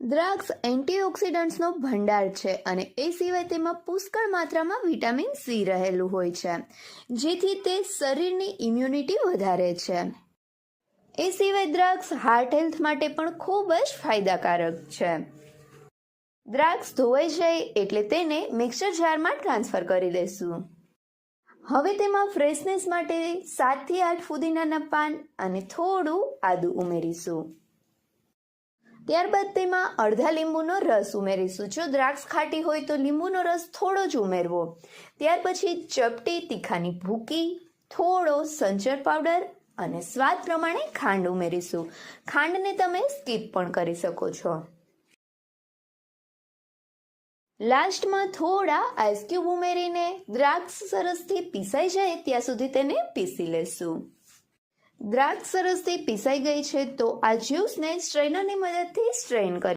દ્રાક્ષ એન્ટીઓક્સિડન્ટ્સનો ભંડાર છે અને એ સિવાય તેમાં પુષ્કળ માત્રામાં વિટામિન સી રહેલું હોય છે, જેથી તે શરીરની ઇમ્યુનિટી વધારે છે. એ સિવાય દ્રાક્ષ હાર્ટ હેલ્થ માટે પણ ખૂબ જ ફાયદાકારક છે. દ્રાક્ષ ધોવાઈ જાય એટલે તેને મિક્સર જારમાં ટ્રાન્સફર કરી દેશું. હવે તેમાં ફ્રેશનેસ માટે 7 થી 8 ફુદીનાના પાન અને થોડું આદું ઉમેરીશું. ત્યારબાદ તેમાં અડધા લીંબુનો રસ ઉમેરીશું. જો દ્રાક્ષ ખાટી હોય તો લીંબુનો રસ થોડો જ ઉમેરવો. ત્યાર પછી ચપટી તીખાની ભૂકી, થોડો સંચર પાવડર અને સ્વાદ પ્રમાણે ખાંડ ઉમેરીશું. ખાંડને તમે સ્કીપ પણ કરી શકો છો. લાસ્ટમાં થોડા આઈસ ક્યુબ ઉમેરીને દ્રાક્ષ સરસથી પીસાઈ જાય ત્યાં સુધી તેને પીસી લેશું. દ્રાક્ષ સરસથી પીસાઈ ગઈ છે તો આ જ્યુસને સ્ટ્રેનરની મદદથી સ્ટ્રેન કરી